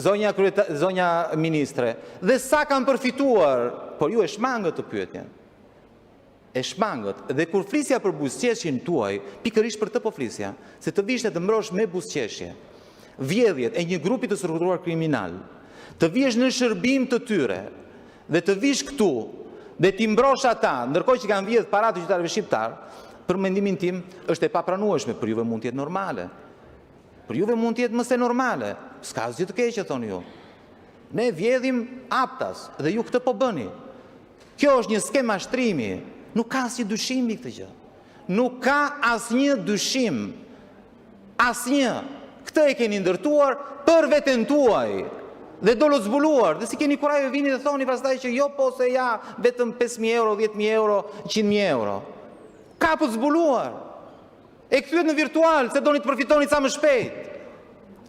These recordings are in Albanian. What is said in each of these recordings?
zonja ministre, dhe sa kanë përfituar, por ju e shmangët të pyetjen. E shmangët, dhe kur flisja për buzëqeshjen tuaj, pikërisht për të po flisja, se të vish të mbrosh me buzëqeshje, vjedhjet e një grupi të strukturuar kriminal, të vish në shërbim të tyre, dhe të vish këtu, dhe t'i mbrosh ata, ndërkohë që kanë vjedh para të qytetarëve shqiptar, për mendimin tim, është e papranueshme, për juve mund t'jetë normale. Për juve mund t'jetë mëse normale. S'ka asgjë të keqe, thonë ju. Ne vjedhim aptas, dhe ju këtë po bëni. Kjo është një skem mashtrimi. Nuk ka asnjë dyshim i këtë gjë. Nuk ka asnjë dyshim. Asnjë. Këtë e keni ndërtuar për veten tuaj. Dhe do lo zbuluar. Dhe si keni kurajë vini dhe thoni pastaj që jo po se ja vetëm 5.000 euro, 10.000 euro, 100.000 euro. Ka për zbuluar. E këthyet në virtual, se do një të përfitoni sa më shpejt.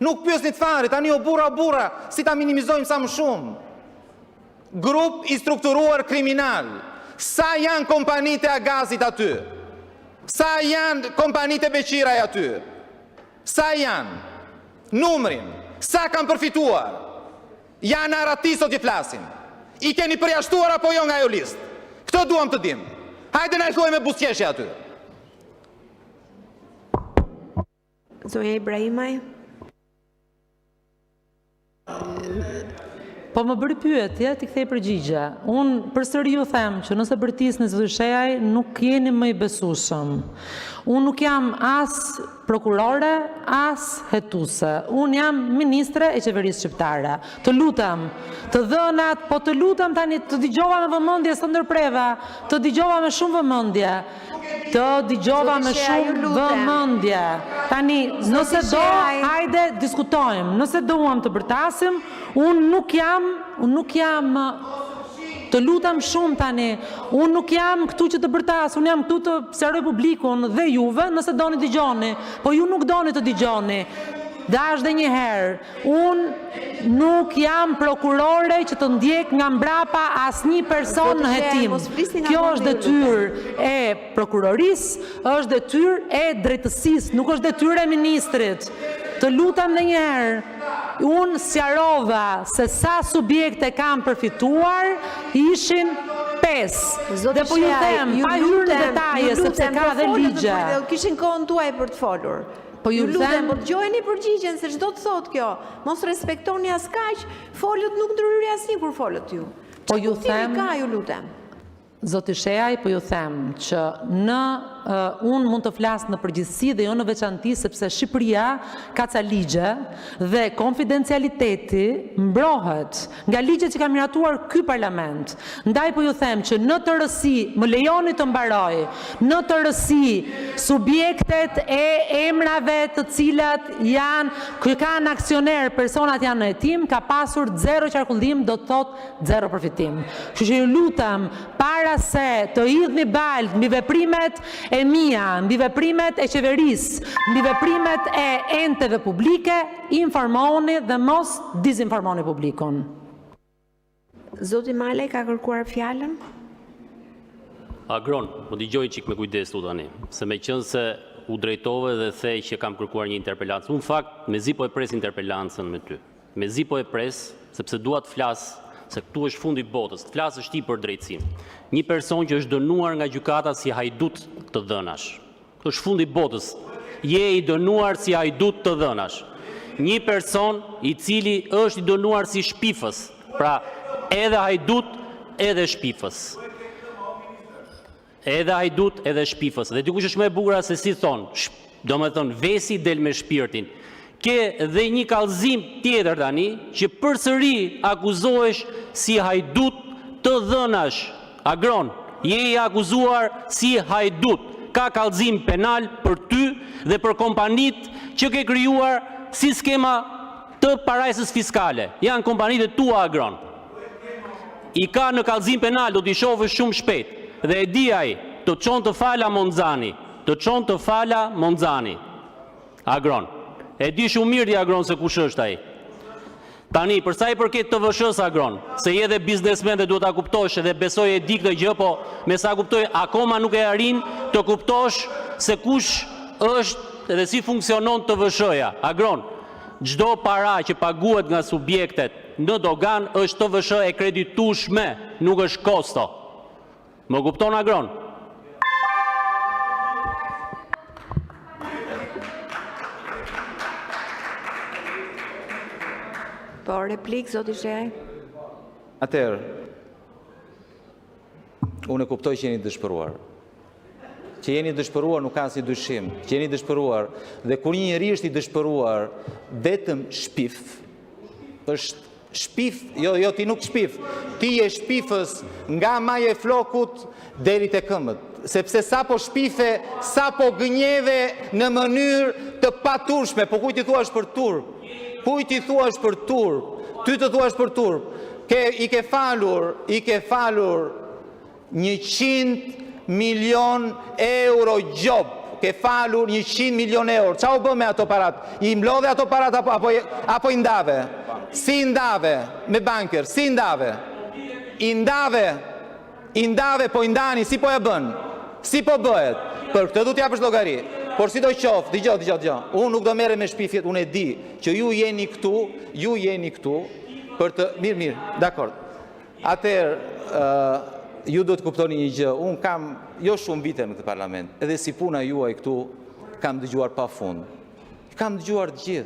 Nuk pyesni të fare, tani o burra, si ta minimizojmë sa më shumë. Grup i strukturuar kriminal. Sa janë kompanit e Agazit aty? Sa janë kompanit e Beqiraj aty? Sa janë? Numrin. Sa kanë përfituar? Janë aratisot që flasim. I keni përjashtuar apo jo nga jo listë? Këtë duam të dim. Hajde na i thuaj me buzëqeshje aty. Zonja Ibrahimaj. Po më bëri pyetje, ti kthej përgjigje. Unë përsëri ju them që nëse bërtisni zoti Shehaj, nuk jeni më i besueshëm. Unë nuk jam as prokurore, as hetuese. Unë jam ministre e qeverisë shqiptare. Të lutem, të dhënat, po të lutem tani, të dëgjova me vëmendje së ndërpreva, të dëgjova me shumë vëmendje. Të dëgjova me shumë vëmendje. Tani, nëse do, hajde diskutojmë. Nëse duam të bërtasim, unë nuk jam të lutem shumë tani, unë nuk jam këtu që të bërtas, unë jam këtu të sqaroj publikun dhe juve nëse doni dëgjoni, po ju nuk doni të dëgjoni. Dash dhe një herë, unë nuk jam prokurore që të ndjek nga mbrapa asnjë person në hetim. Kjo është detyrë e prokurorisë, është detyrë e drejtësisë, nuk është detyrë e ministrit. Të lutem dhe një herë, unë sqarova se sa subjekte kam përfituar, ishin 5. Dhe po ju them, pa hyrë në detaje, sepse ka dhe ligje. Kishin kohën tuaj për të folur. Po ju lutem, po dëgjojeni përgjigjen se çdo të thotë kjo. Mos respektoni as kaq, folët nuk ndryri asnjë kur folët ju. Po ju them, ka ju lutem. Zoti Shehaj, po ju them që unë mund të flas në përgjithësi dhe jo në veçanti, sepse Shqipëria ka ca ligje dhe konfidencialiteti mbrohet nga ligjet që ka miratuar ky parlament. Ndaj po ju them që në të rësi, më lejoni të mbaroj, në të rësi subjektet e emrave të cilat janë, kanë aksioner, personat janë në hetim, ka pasur 0 qarkullim, do të thot 0 përfitim. Kështu që ju lutem, para se të hidhni balt mbi veprimet e mia, mbi veprimet e qeverisë, mbi veprimet e enteve publike, informoni dhe mos dizinformoni publikun. Zoti Malej ka kërkuar fjalën? Agron, më dëgjoj çik me kujdes tu tani, se meqense u drejtove dhe the që kam kërkuar një interpelancë. Unë fakt mezi po e pres interpelancën me ty. Mezi po e pres sepse dua të flas se këtu është fundi i botës, të flasësh ti për drejtësinë. Një person që është dënuar nga gjykata si hajdut të dhënash. Këtu është fundi i botës. Je i dënuar si hajdut të dhënash. Një person i cili është i dënuar si shpifës. Pra, edhe hajdut, edhe shpifës. Edhe hajdut, edhe shpifës. Dhe dikush është më e bukur se si thonë, domethënë vesi del me shpirtin. Ke dhe një kallëzim tjetër tani, që përsëri akuzohesh si hajdut të dhënash. Agron, je i akuzuar si hajdut. Ka kallëzim penal për ty dhe për kompanit që ke krijuar si skema të parajsës fiskale. Janë kompanit e tua, Agron. I ka në kallëzim penal, do t'i shohësh shumë shpejt. Dhe e di ai, të çon të fala Monzani. Të çon të fala Monzani. Agron. E di shumë mirë Agron se kush është ai. Tani, për sa i përket të vëshës Agron, se je dhe biznesmen dhe duhet ta kuptosh edhe besoj e di këtë gjë, po me sa kuptoj akoma nuk e arrin të kuptosh se kush është edhe si funksionon të vëshëja. Agron, çdo para që paguhet nga subjektet në dogan është TVSH e kreditueshme, nuk është kosto. Më kupton Agron? Po, replik, zoti Sheaj. Atëherë, unë e kuptoj që jeni dëshpëruar. Që jeni dëshpëruar nuk ka si dyshim, që jeni dëshpëruar, dhe kur një njeri është i dëshpëruar, vetëm shpif, është shpif, jo ti nuk shpif, ti je shpifës nga maje flokut deri te këmbët, sepse sa po shpife, sa po gënjeve në mënyrë të paturshme, po kujt i thua është për turp, kujt i thua është për turp, ty të thua është për turp, i ke falur 100 milion euro gjob, ke falur 100 milion euro. Qa u bë me ato parat? I mlodhe ato parat apo i ndave? Si ndave me banker, si ndave? I ndave po i ndani, si po e bën? Si po bëhet? Për këtë du t'japësh llogari. Por si do qoftë, dëgjoj. Unë nuk do merrem me shpifjet, unë e di që ju jeni këtu për të mirë, dakord. Atëherë, ju do të kuptoni një gjë, unë kam jo shumë vite në këtë parlament, edhe si puna juaj këtu kam dëgjuar pa fund. Kam dëgjuar të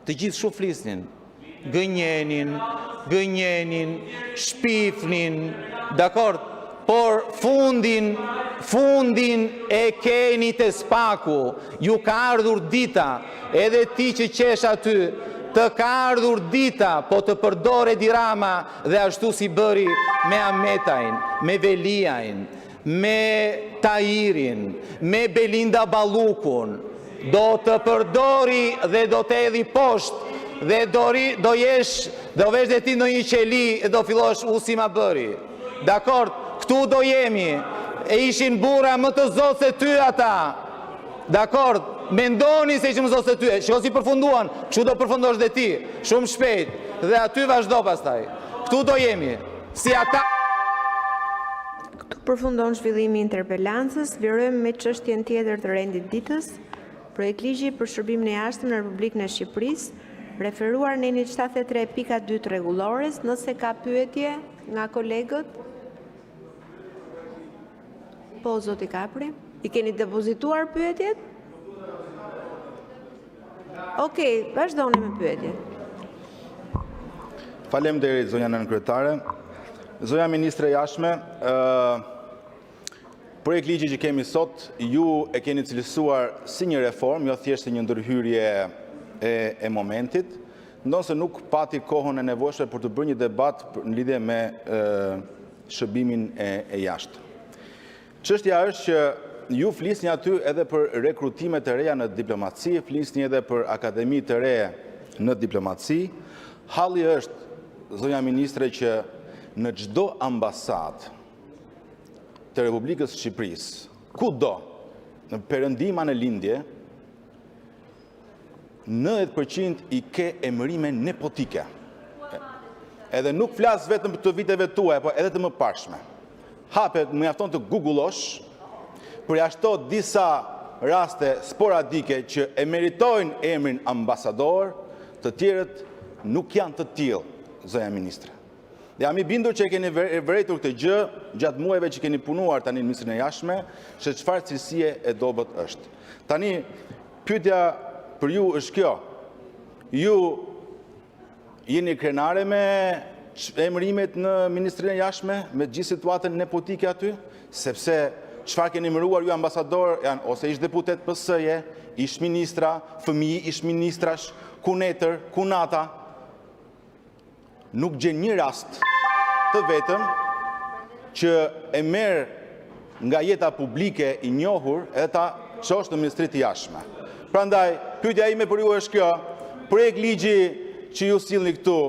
gjithë shumë flisnin, gënjenin, shpifnin, dakord, por fundin e keni të spaku, ju ka ardhur dita, edhe ti që qesh aty, të ka ardhur dita, po të përdore Dirama dhe ashtu si bëri me Ametajn, me Veliajn, me Tahirin, me Belinda Ballukun, do të përdori dhe do të edhi poshtë dhe do vesh dhe ti në një qeli e do fillosh si ma bëri. Dakord, këtu do jemi, e ishin bura më të zotë se ty ata. Dakord, mendoni se ishim zotë se ty, shiko si përfunduan, që do përfundosh dhe ti, shumë shpejt, dhe aty vazhdo pastaj. Këtu do jemi, si ata. Këtu përfundon zhvillimi i interpelancës, vjerojmë me çështjen tjetër të rendit ditës, projekt ligji për shërbimin e jashtëm në Republikën e Shqipërisë, referuar në 73.2 të rregullores, nëse ka pyetje nga kolegët. Po, zoti Kapri, i keni depozituar pyetjet? Okej, vazhdoni me pyetje. Faleminderit, zonja nënkryetare. Zonja Ministre Jashtme, projekt ligji që kemi sot, ju e keni cilësuar si një reform, jo thjesht si një ndërhyrje e momentit, ndonse nuk pati kohën e nevojshme për të bërë një debat në lidhje me shërbimin e jashtë. Çështja është që ju flisni aty edhe për rekrutime të reja në diplomaci, flisni edhe për akademi të reja në diplomaci. Halli është, zonja Ministre, që në çdo ambasadë të Republikës Shqipërisë, kudo, në perëndima në lindje, 90% i ke emërime nepotike. Edhe nuk flas vetëm të viteve tuaja, po edhe të mëparshme. Hapet, më mjafton të googullosh, përjashto disa raste sporadike që e meritojnë emrin ambasador, të tjerët nuk janë të tillë, zonja Ministre. Dhe jam i bindur që e keni vërejtur këtë gjë gjatë muajve që keni punuar tani në Ministrinë e Jashtme, se çfarë cilësie e dobët është. Tani, pyetja për ju është kjo. Ju jeni krenare me emërimet në Ministrinë e Jashtme, me gjithë situatën nepotike aty, sepse çfarë keni emëruar ju ambasador janë ose ish deputet PS-je, ish ministra, fëmijë ish ministrash, kunetër, kunata. Nuk gjen një rast të vetëm që e merr nga jeta publike i njohur edhe ta çosh në Ministrinë të Jashtme. Prandaj, pyetja ime për ju është kjo, projekt ligji që ju sillni këtu,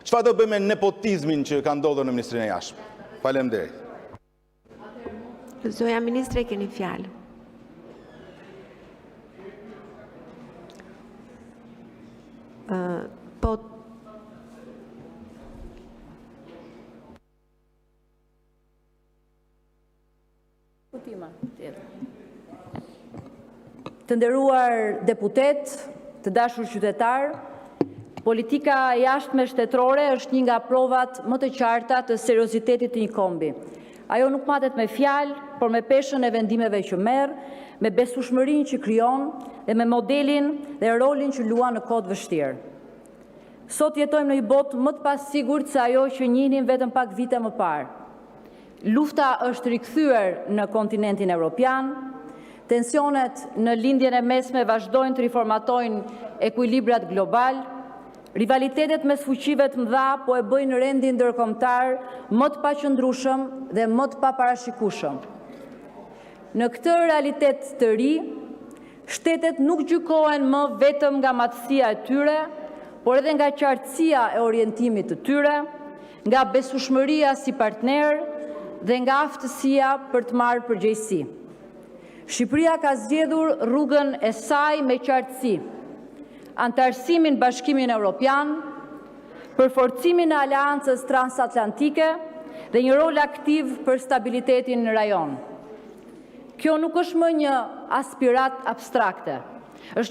çfarë do bëjmë me nepotizmin që ka ndodhur në Ministrinë e Jashtme? Faleminderit. Zonja Ministre, keni fjalë. Po, Të nderuar deputet, të dashur qytetar, politika jashtme shtetërore është një nga provat më të qarta të seriozitetit të një kombi. Ajo nuk matet me fjalë, por me peshën e vendimeve që merr, me besueshmërinë që krijon dhe me modelin dhe rolin që luan në kohë të vështirë. Sot jetojmë në një botë më të pasigurt se ajo që njihnim vetëm pak vite më parë. Lufta është rikthyer në kontinentin evropian, tensionet në lindjen e mesme vazhdojnë të riformatojnë ekuilibrat global, rivalitetet mes fuqive të mëdha po e bëjnë rendin ndërkombëtar më të paqëndrueshëm dhe më të paparashikueshëm. Në këtë realitet të ri, shtetet nuk gjykohen më vetëm nga matësia e tyre, por edhe nga qartësia e orientimit të tyre, nga besueshmëria si partner dhe nga aftësia për të marrë përgjegjësi. Shqipëria ka zgjedhur rrugën e saj me qartësi, antarësimin në Bashkimin Evropian, përforcimin e aleancës transatlantike dhe një rol aktiv për stabilitetin në rajon. Kjo nuk është më një aspirat abstrakte, është një